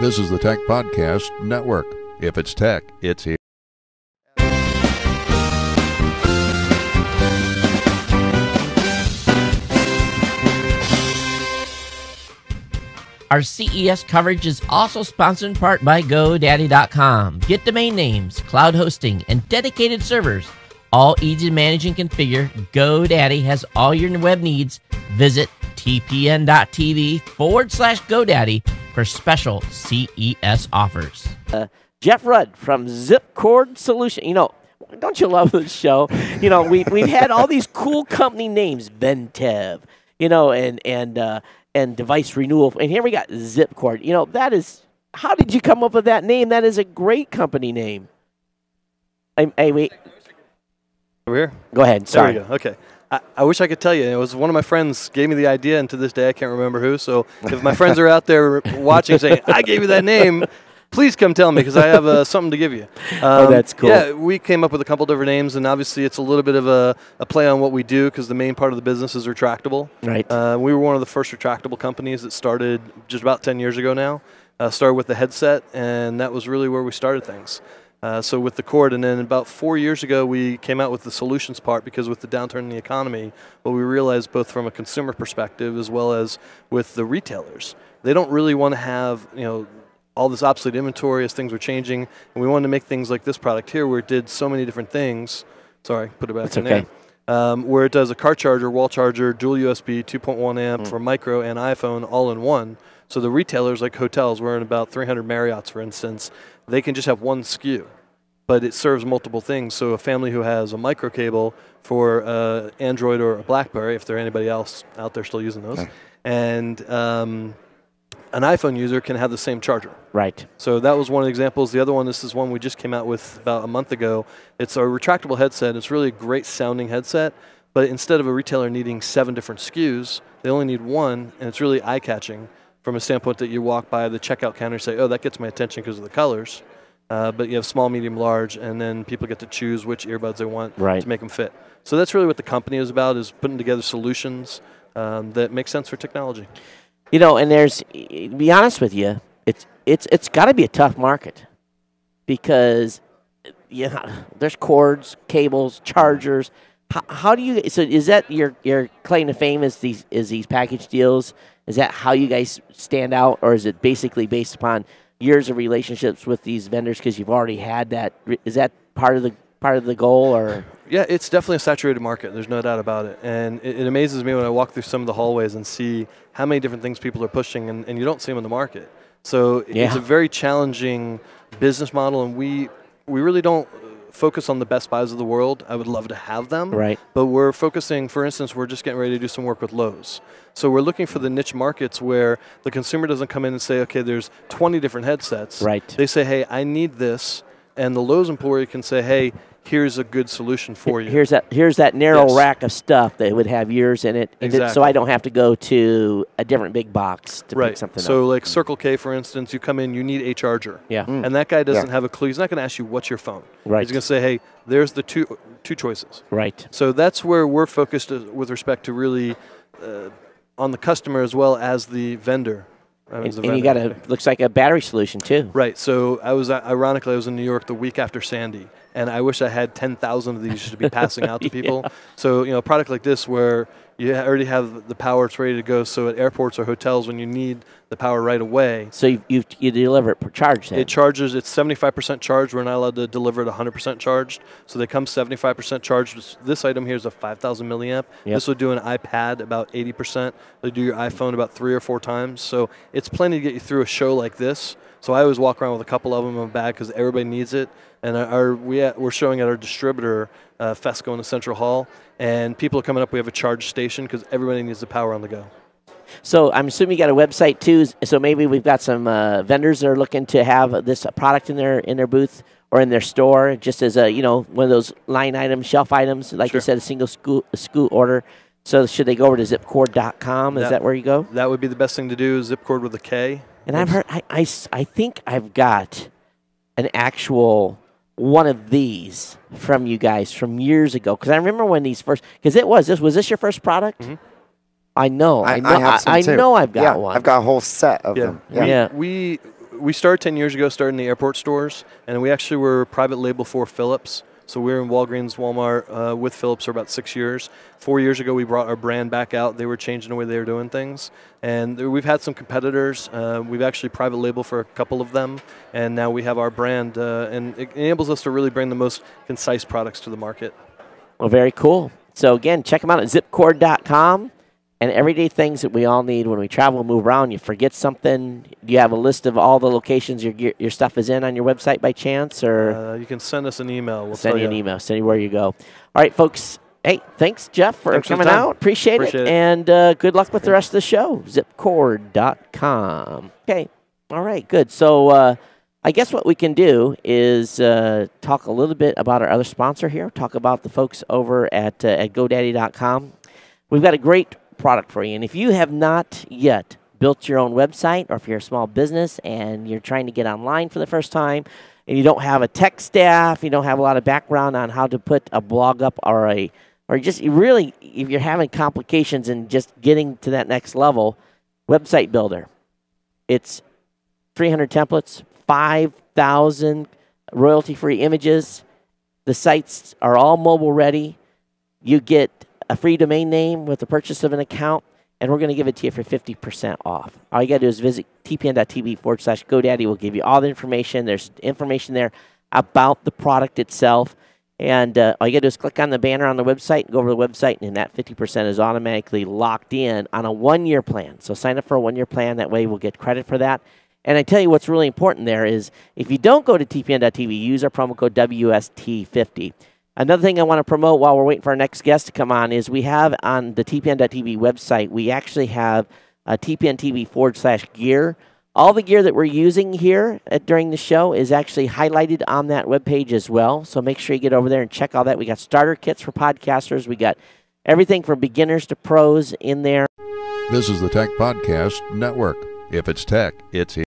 This is the Tech Podcast Network. If it's tech, it's here. Our CES coverage is also sponsored in part by GoDaddy.com. Get domain names, cloud hosting, and dedicated servers. All easy to manage and configure. GoDaddy has all your web needs. Visit tpn.tv/GoDaddy for special CES offers. Jeff Rudd from ZIppKORD Solution. You know, don't you love this show? You know, we've had all these cool company names, Ventev, you know, and device renewal. And here we got ZIppKORD. You know, that is, how did you come up with that name? That is a great company name. Hey, wait. Over here? Go ahead. Sorry. There we go. Okay. I wish I could tell you. It was one of my friends gave me the idea, and to this day I can't remember who. So if my friends are out there watching saying, I gave you that name, please come tell me because I have something to give you. Oh, that's cool. Yeah, we came up with a couple different names, and obviously it's a little bit of a play on what we do because the main part of the business is retractable. Right. We were one of the first retractable companies that started just about 10 years ago now. Started with the headset, and that was really where we started things. So with the cord, and then about 4 years ago, we came out with the solutions part because with the downturn in the economy, what we realized both from a consumer perspective as well as with the retailers, they don't really want to have, you know, all this obsolete inventory as things were changing, and we wanted to make things like this product here where it did so many different things. Sorry, put it back That's in okay. there. Where it does a car charger, wall charger, dual USB, 2.1 amp for micro and iPhone all in one. So the retailers like hotels, we're in about 300 Marriotts, for instance, they can just have one SKU, but it serves multiple things. So a family who has a micro cable for Android or a BlackBerry, if there anybody else out there still using those, and an iPhone user can have the same charger. Right. So that was one of the examples. The other one, this is one we just came out with about a month ago. It's a retractable headset. It's really a great sounding headset, but instead of a retailer needing 7 different SKUs, they only need one, and it's really eye-catching from a standpoint that you walk by the checkout counter and say, oh, that gets my attention because of the colors. But you have small, medium, large, and then people get to choose which earbuds they want to make them fit. So that's really what the company is about, is putting together solutions that make sense for technology. You know, and there's, to be honest with you, it's got to be a tough market because there's cords, cables, chargers. How do you? So is that your claim to fame? Is these package deals? Is that how you guys stand out, or is it basically based upon years of relationships with these vendors because you've already had that? Is that part of the goal, or? Yeah, it's definitely a saturated market. There's no doubt about it. And it amazes me when I walk through some of the hallways and see how many different things people are pushing, and you don't see them in the market. So it's a very challenging business model, and we really don't focus on the Best Buys of the world. I would love to have them. Right. But we're focusing, for instance, we're just getting ready to do some work with Lowe's. So we're looking for the niche markets where the consumer doesn't come in and say, okay, there's 20 different headsets. Right. They say, hey, I need this. And the Lowe's employee can say, hey, here's a good solution for you. Here's that narrow rack of stuff that would have yours in it, Exactly. So I don't have to go to a different big box to pick something up. So like Circle K, for instance, you come in, you need a charger. Yeah. And that guy doesn't have a clue. He's not going to ask you, what's your phone? Right. He's going to say, hey, there's the two choices. Right. So that's where we're focused with respect to really on the customer as well as the vendor. And you got looks like a battery solution too. Right. So ironically, I was in New York the week after Sandy, and I wish I had 10,000 of these to be passing out to people. So, a product like this where you already have the power, it's ready to go. So at airports or hotels, when you need the power right away. So you deliver it per charge then? It charges, it's 75% charged. We're not allowed to deliver it 100% charged. So they come 75% charged. This item here is a 5,000 milliamp. This would do an iPad about 80%. They do your iPhone about 3 or 4 times. So it's plenty to get you through a show like this. So I always walk around with a couple of them in my bag because everybody needs it. And we're showing at our distributor, Fesco in the Central Hall, and people are coming up. We have a charge station because everybody needs the power on the go. So I'm assuming you got a website too. So maybe we've got some vendors that are looking to have this product in their booth or in their store, just as a one of those line items, shelf items, like you said, a single SKU order. So should they go over to ZIppKORD.com? Is that where you go? That would be the best thing to do. ZIppKORD with a K. And I've heard. I think I've got an actual one of these from you guys from years ago, because I remember when these first. Because was this your first product? Mm-hmm. I know. I have some too. know I've got one. I've got a whole set of them. Yeah. We started 10 years ago, started in the airport stores, and we actually were private label for Philips. So we were in Walgreens, Walmart with Philips for about 6 years. 4 years ago, we brought our brand back out. They were changing the way they were doing things. And we've had some competitors. We've actually private label for a couple of them. And now we have our brand. And it enables us to really bring the most concise products to the market. Well, very cool. So, again, check them out at ZIppKORD.com. And everyday things that we all need when we travel and move around. You forget something. Do you have a list of all the locations your stuff is in on your website by chance? Or you can send us an email. We'll send you an email. Send you where you go. All right, folks. Hey, thanks, Jeff, for coming out. Appreciate it. And good luck with the rest of the show. ZIppKORD.com. Okay. All right, good. So I guess what we can do is talk a little bit about our other sponsor here. Talk about the folks over at GoDaddy.com. We've got a great product for you. And if you have not yet built your own website, or if you're a small business and you're trying to get online for the first time, and you don't have a tech staff, you don't have a lot of background on how to put a blog up, or just really, if you're having complications in just getting to that next level, Website Builder. It's 300 templates, 5,000 royalty-free images. The sites are all mobile ready. You get a free domain name with the purchase of an account, and we're going to give it to you for 50% off. All you got to do is visit tpn.tv/GoDaddy. We'll give you all the information. There's information there about the product itself. And all you got to do is click on the banner on the website and go over to the website, and that 50% is automatically locked in on a one-year plan. So sign up for a one-year plan. That way we'll get credit for that. And I tell you what's really important there is if you don't go to tpn.tv, use our promo code WST50. Another thing I want to promote while we're waiting for our next guest to come on is we have on the tpn.tv website, we actually have a tpn.tv/gear. All the gear that we're using here during the show is actually highlighted on that webpage as well. So make sure you get over there and check all that. We got starter kits for podcasters. We got everything from beginners to pros in there. This is the Tech Podcast Network. If it's tech, it's here.